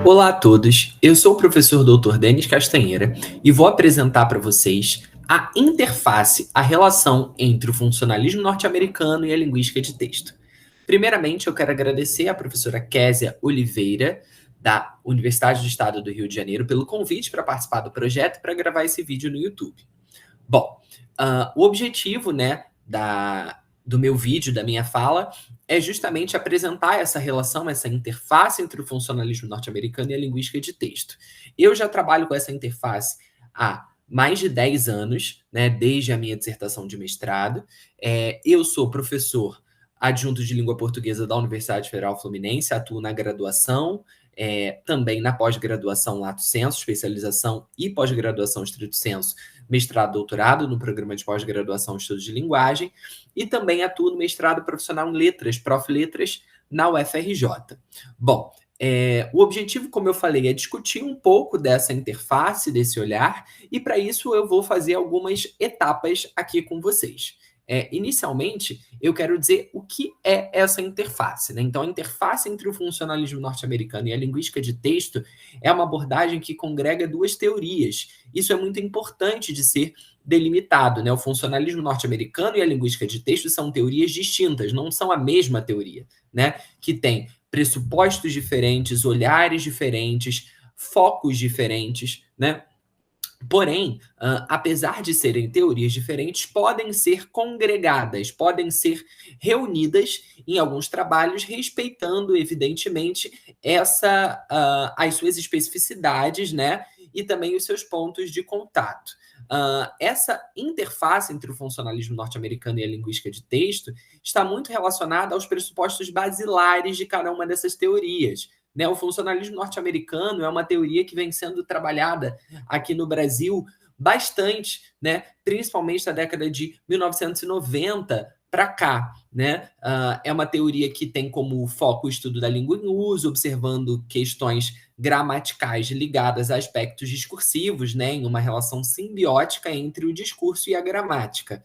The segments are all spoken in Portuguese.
Olá a todos, eu sou o professor Dr. Denis Castanheira e vou apresentar para vocês a interface, a relação entre o funcionalismo norte-americano e a linguística de texto. Primeiramente, eu quero agradecer à professora Késia Oliveira, da Universidade do Estado do Rio de Janeiro, pelo convite para participar do projeto e para gravar esse vídeo no YouTube. Bom, o objetivo, né, do meu vídeo, da minha fala, é justamente apresentar essa relação, essa interface entre o funcionalismo norte-americano e a linguística de texto. Eu já trabalho com essa interface há mais de 10 anos, né, desde a minha dissertação de mestrado. Eu sou professor adjunto de língua portuguesa da Universidade Federal Fluminense, atuo na graduação, também na pós-graduação Lato Sensu, especialização e pós-graduação Stricto Sensu, mestrado, doutorado no programa de pós-graduação Estudos de Linguagem, e também atuo no mestrado profissional em Letras, Prof. Letras, na UFRJ. Bom, o objetivo, como eu falei, é discutir um pouco dessa interface, desse olhar, e para isso eu vou fazer algumas etapas aqui com vocês. Inicialmente, eu quero dizer o que é essa interface, né? Então, a interface entre o funcionalismo norte-americano e a linguística de texto é uma abordagem que congrega duas teorias. Isso é muito importante de ser delimitado, né? O funcionalismo norte-americano e a linguística de texto são teorias distintas, não são a mesma teoria, né? Que tem pressupostos diferentes, olhares diferentes, focos diferentes, né? Porém, apesar de serem teorias diferentes, podem ser congregadas, podem ser reunidas em alguns trabalhos, respeitando, evidentemente, as suas especificidades, né? E também os seus pontos de contato. Essa interface entre o funcionalismo norte-americano e a linguística de texto está muito relacionada aos pressupostos basilares de cada uma dessas teorias. Né? O funcionalismo norte-americano é uma teoria que vem sendo trabalhada aqui no Brasil bastante, né? Principalmente na década de 1990 para cá, né? É uma teoria que tem como foco o estudo da língua em uso, observando questões gramaticais ligadas a aspectos discursivos, né? Em uma relação simbiótica entre o discurso e a gramática.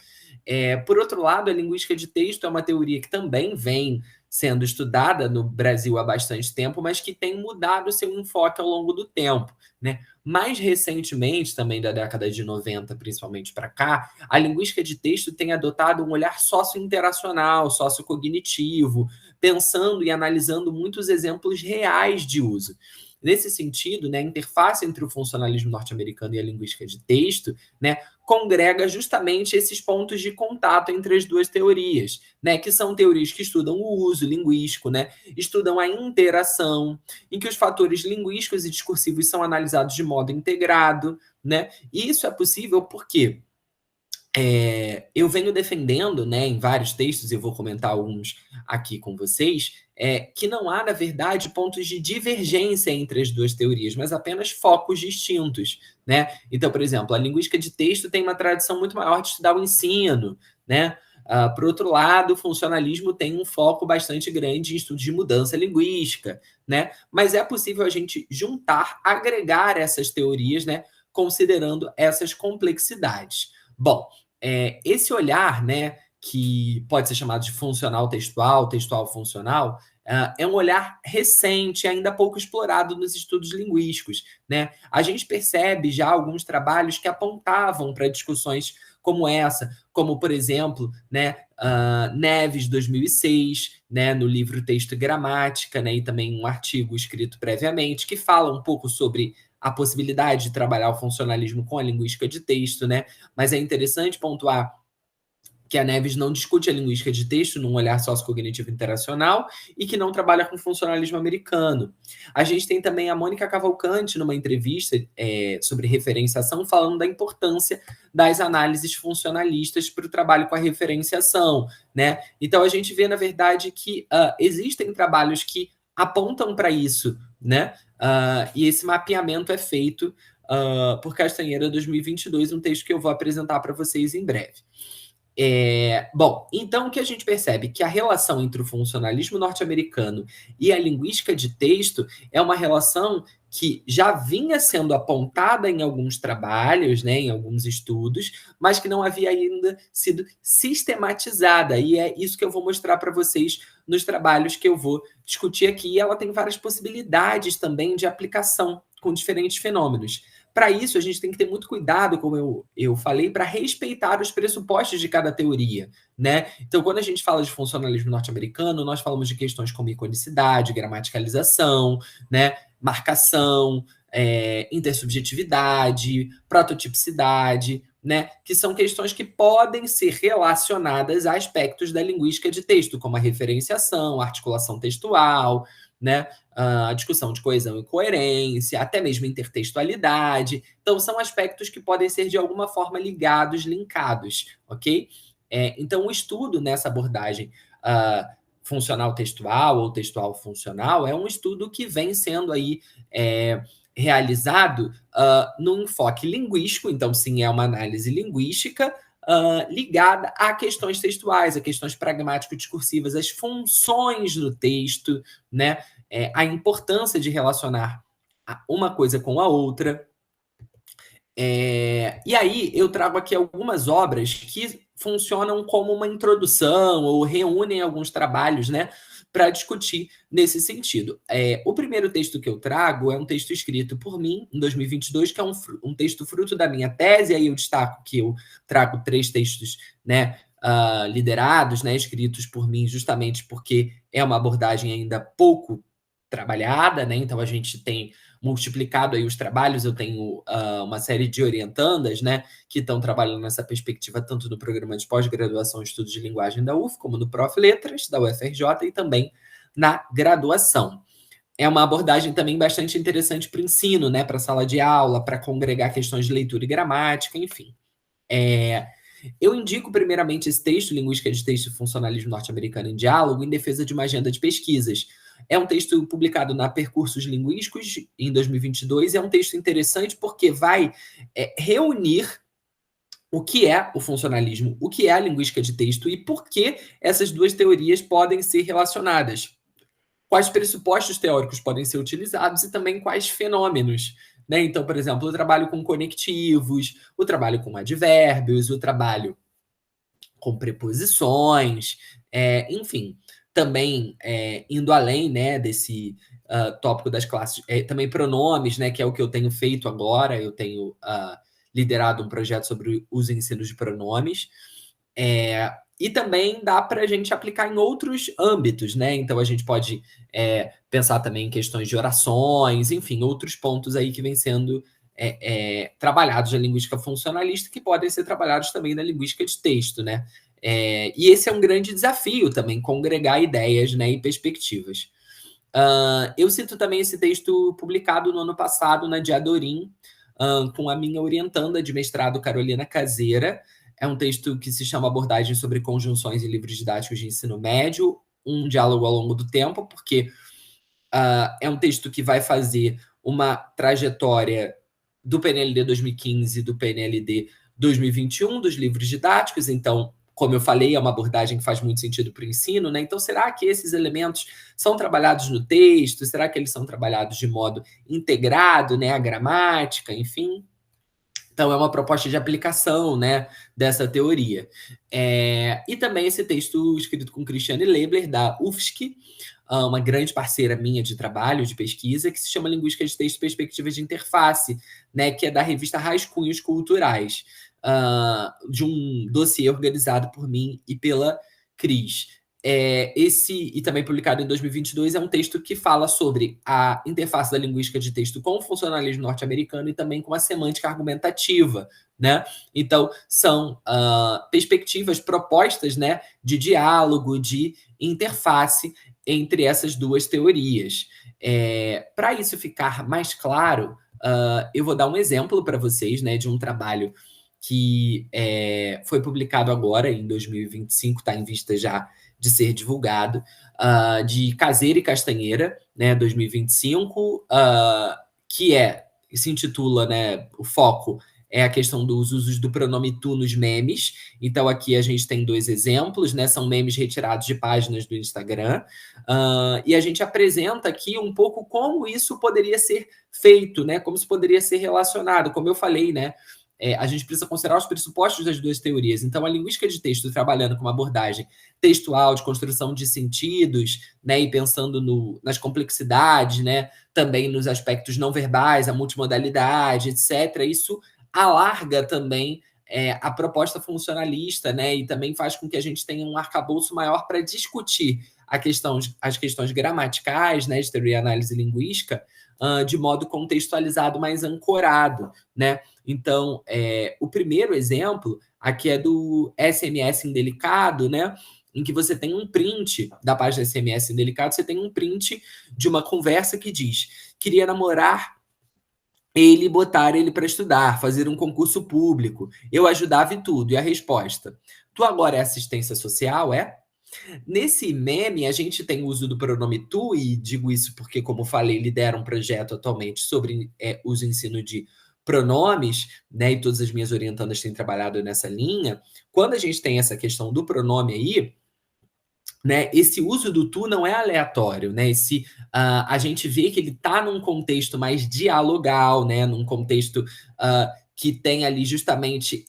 Por outro lado, a linguística de texto é uma teoria que também vem sendo estudada no Brasil há bastante tempo, mas que tem mudado seu enfoque ao longo do tempo, né? Mais recentemente, também da década de 90, principalmente para cá, a linguística de texto tem adotado um olhar socio-interacional, sociocognitivo, pensando e analisando muitos exemplos reais de uso. Nesse sentido, né, a interface entre o funcionalismo norte-americano e a linguística de texto, né, congrega justamente esses pontos de contato entre as duas teorias, né, que são teorias que estudam o uso linguístico, né, estudam a interação, em que os fatores linguísticos e discursivos são analisados de modo integrado, né, e isso é possível porque eu venho defendendo, né, em vários textos, e vou comentar alguns aqui com vocês, que não há, na verdade, pontos de divergência entre as duas teorias, mas apenas focos distintos, né? Então, por exemplo, a linguística de texto tem uma tradição muito maior de estudar o ensino, né? Por outro lado, o funcionalismo tem um foco bastante grande em estudos de mudança linguística, né? Mas é possível a gente juntar, agregar essas teorias, né, considerando essas complexidades. Bom, esse olhar, né, que pode ser chamado de funcional textual, textual funcional, é um olhar recente, ainda pouco explorado nos estudos linguísticos, né? A gente percebe já alguns trabalhos que apontavam para discussões como essa, como, por exemplo, né, Neves, 2006, né, no livro Texto e Gramática, né, e também um artigo escrito previamente, que fala um pouco sobre a possibilidade de trabalhar o funcionalismo com a linguística de texto, né? Mas é interessante pontuar que a Neves não discute a linguística de texto num olhar sociocognitivo interacional e que não trabalha com funcionalismo americano. A gente tem também a Mônica Cavalcante, numa entrevista sobre referenciação, falando da importância das análises funcionalistas para o trabalho com a referenciação, né? Então, a gente vê, na verdade, que existem trabalhos que apontam para isso, né? E esse mapeamento é feito por Castanheira 2022, um texto que eu vou apresentar para vocês em breve. Bom, então o que a gente percebe? Que a relação entre o funcionalismo norte-americano e a linguística de texto é uma relação que já vinha sendo apontada em alguns trabalhos, né, em alguns estudos, mas que não havia ainda sido sistematizada. E é isso que eu vou mostrar para vocês nos trabalhos que eu vou discutir aqui. E ela tem várias possibilidades também de aplicação com diferentes fenômenos. Para isso, a gente tem que ter muito cuidado, como eu falei, para respeitar os pressupostos de cada teoria, né? Então, quando a gente fala de funcionalismo norte-americano, nós falamos de questões como iconicidade, gramaticalização, né? Marcação, intersubjetividade, prototipicidade, né? Que são questões que podem ser relacionadas a aspectos da linguística de texto, como a referenciação, a articulação textual, né? A discussão de coesão e coerência, até mesmo intertextualidade. Então, são aspectos que podem ser, de alguma forma, ligados, linkados, ok? Então, o estudo nessa abordagem funcional textual ou textual funcional é um estudo que vem sendo aí realizado no enfoque linguístico, então, sim, é uma análise linguística ligada a questões textuais, a questões pragmático-discursivas, as funções no texto, né? A importância de relacionar uma coisa com a outra. E aí eu trago aqui algumas obras que funcionam como uma introdução ou reúnem alguns trabalhos, né, para discutir nesse sentido. O primeiro texto que eu trago é um texto escrito por mim em 2022, que é um texto fruto da minha tese. Aí eu destaco que eu trago 3 textos, né, liderados, né, escritos por mim, justamente porque é uma abordagem ainda pouco trabalhada, né? Então a gente tem multiplicado aí os trabalhos. Eu tenho uma série de orientandas, né, que estão trabalhando nessa perspectiva tanto no programa de pós-graduação em estudos de linguagem da UF, como no Prof. Letras da UFRJ e também na graduação. É uma abordagem também bastante interessante para o ensino, né, para a sala de aula, para congregar questões de leitura e gramática, enfim. Eu indico primeiramente esse texto, Linguística de Texto e Funcionalismo Norte-Americano em Diálogo, em defesa de uma agenda de pesquisas. É um texto publicado na Percursos Linguísticos em 2022, e é um texto interessante porque vai reunir o que é o funcionalismo, o que é a linguística de texto e por que essas duas teorias podem ser relacionadas. Quais pressupostos teóricos podem ser utilizados e também quais fenômenos, né? Então, por exemplo, o trabalho com conectivos, o trabalho com advérbios, o trabalho com preposições, enfim, também indo além, né, desse tópico das classes, também pronomes, né, que é o que eu tenho feito agora. Eu tenho liderado um projeto sobre os ensinos de pronomes, e também dá para a gente aplicar em outros âmbitos, né? Então a gente pode pensar também em questões de orações, enfim, outros pontos aí que vêm sendo trabalhados na linguística funcionalista, que podem ser trabalhados também na linguística de texto, né? E esse é um grande desafio também, congregar ideias, né, e perspectivas. Eu cito também esse texto publicado no ano passado na Diadorim, com a minha orientanda de mestrado, Carolina Caseira. É um texto que se chama Abordagem sobre Conjunções em Livros Didáticos de Ensino Médio, um diálogo ao longo do tempo, porque é um texto que vai fazer uma trajetória do PNLD 2015 e do PNLD 2021, dos livros didáticos. Então, como eu falei, é uma abordagem que faz muito sentido para o ensino, né? Então, será que esses elementos são trabalhados no texto? Será que eles são trabalhados de modo integrado, né? A gramática, enfim. Então, é uma proposta de aplicação, né, dessa teoria. E também esse texto escrito com Cristiane Lebler, da UFSC, uma grande parceira minha de trabalho, de pesquisa, que se chama Linguística de Texto e Perspectivas de Interface, né, que é da revista Rascunhos Culturais, de um dossiê organizado por mim e pela Cris. E também publicado em 2022, é um texto que fala sobre a interface da linguística de texto com o funcionalismo norte-americano e também com a semântica argumentativa, né? Então, são perspectivas, propostas, né, de diálogo, de interface entre essas duas teorias. Para isso ficar mais claro, eu vou dar um exemplo para vocês, né, de um trabalho que foi publicado agora, em 2025, está em vista já de ser divulgado, de Caseira e Castanheira, né, 2025, que se intitula, né, o foco é a questão dos usos do pronome tu nos memes. Então, aqui a gente tem 2 exemplos, né? São memes retirados de páginas do Instagram. E a gente apresenta aqui um pouco como isso poderia ser feito, né? Como isso poderia ser relacionado. Como eu falei, né? A gente precisa considerar os pressupostos das duas teorias. Então, a linguística de texto trabalhando com uma abordagem textual, de construção de sentidos, né, e pensando nas complexidades, né, também nos aspectos não verbais, a multimodalidade, etc. Isso alarga também a proposta funcionalista, né, e também faz com que a gente tenha um arcabouço maior para discutir as questões gramaticais, né, de teoria e análise linguística, de modo contextualizado, mais ancorado, né? Então, o primeiro exemplo aqui é do SMS Indelicado, né? Em que você tem um print da página SMS Indelicado, você tem um print de uma conversa que diz: queria namorar ele, botar ele para estudar, fazer um concurso público. Eu ajudava em tudo. E a resposta: tu agora é assistência social, é? Nesse meme, a gente tem o uso do pronome tu, e digo isso porque, como falei, lidero um projeto atualmente sobre uso e ensino de pronomes, né? E todas as minhas orientandas têm trabalhado nessa linha. Quando a gente tem essa questão do pronome aí, né? Esse uso do tu não é aleatório, né? A gente vê que ele está num contexto mais dialogal, né? Num contexto que tem ali justamente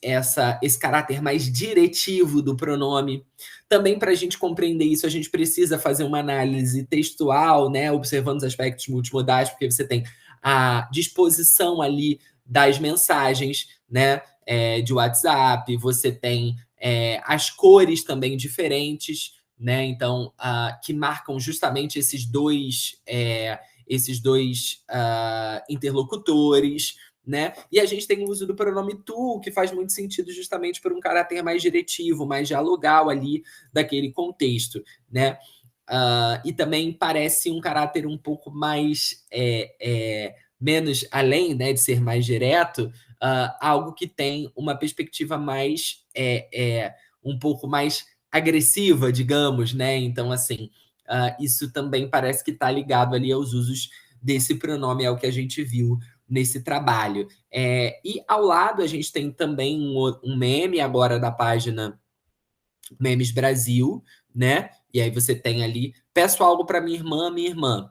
esse caráter mais diretivo do pronome. Também, para a gente compreender isso, a gente precisa fazer uma análise textual, né? Observando os aspectos multimodais, porque você tem a disposição ali das mensagens, né? De WhatsApp, você tem as cores também diferentes, né? Então, que marcam justamente esses dois interlocutores, né? E a gente tem o uso do pronome tu, que faz muito sentido justamente por um caráter mais diretivo, mais dialogal ali daquele contexto, né? E também parece um caráter um pouco mais menos além, né, de ser mais direto, algo que tem uma perspectiva mais um pouco mais agressiva, digamos, né? Então, assim, isso também parece que está ligado ali aos usos desse pronome, é o que a gente viu nesse trabalho. E ao lado a gente tem também um meme agora da página Memes Brasil, né? E aí você tem ali, peço algo para minha irmã.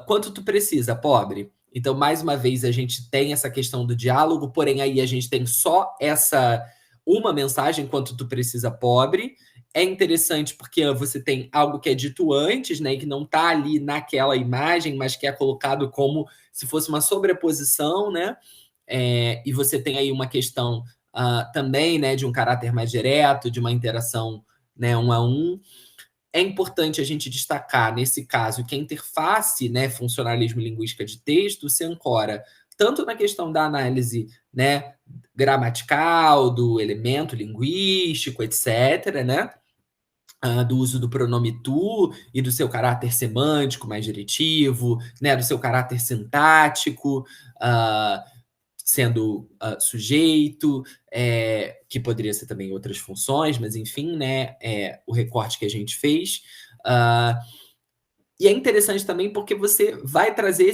Quanto tu precisa, pobre? Então, mais uma vez, a gente tem essa questão do diálogo, porém aí a gente tem só uma mensagem, quanto tu precisa, pobre. É interessante porque você tem algo que é dito antes, né, e que não está ali naquela imagem, mas que é colocado como se fosse uma sobreposição, né? E você tem aí uma questão também, né, de um caráter mais direto, de uma interação, né, um a um. É importante a gente destacar, nesse caso, que a interface, né, funcionalismo e linguística de texto se ancora tanto na questão da análise, né, gramatical, do elemento linguístico, etc., né, do uso do pronome tu e do seu caráter semântico mais diretivo, né, do seu caráter sintático, sendo sujeito, que poderia ser também outras funções, mas enfim, né, o recorte que a gente fez. E é interessante também porque você vai trazer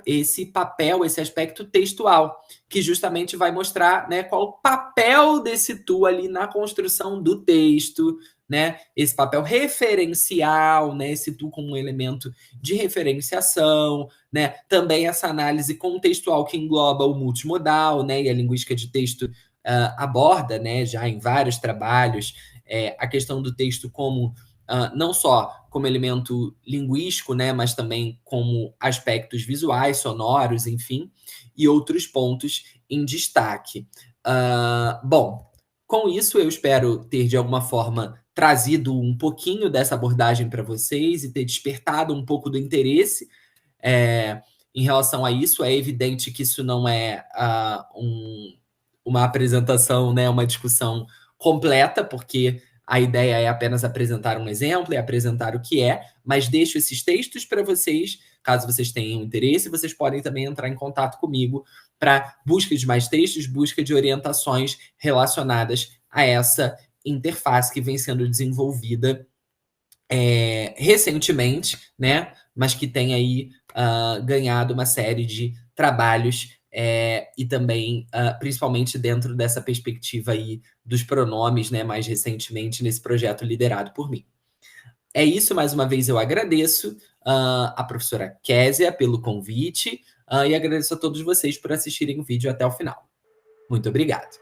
esse papel, esse aspecto textual, que justamente vai mostrar, né, qual o papel desse tu ali na construção do texto, né, esse papel referencial, né, esse tu como um elemento de referenciação, né, também essa análise contextual que engloba o multimodal, né, e a linguística de texto aborda, né, já em vários trabalhos, a questão do texto como não só como elemento linguístico, né, mas também como aspectos visuais, sonoros, enfim, e outros pontos em destaque. Bom, com isso eu espero ter, de alguma forma, trazido um pouquinho dessa abordagem para vocês e ter despertado um pouco do interesse em relação a isso. É evidente que isso não é uma apresentação, né, uma discussão completa, porque a ideia é apenas apresentar um exemplo e apresentar o que é, mas deixo esses textos para vocês, caso vocês tenham interesse, vocês podem também entrar em contato comigo para busca de mais textos, busca de orientações relacionadas a essa interface que vem sendo desenvolvida recentemente, né? Mas que tem aí ganhado uma série de trabalhos e também, principalmente dentro dessa perspectiva aí dos pronomes, né, mais recentemente nesse projeto liderado por mim. É isso, mais uma vez eu agradeço a professora Késia pelo convite, e agradeço a todos vocês por assistirem o vídeo até o final. Muito obrigado.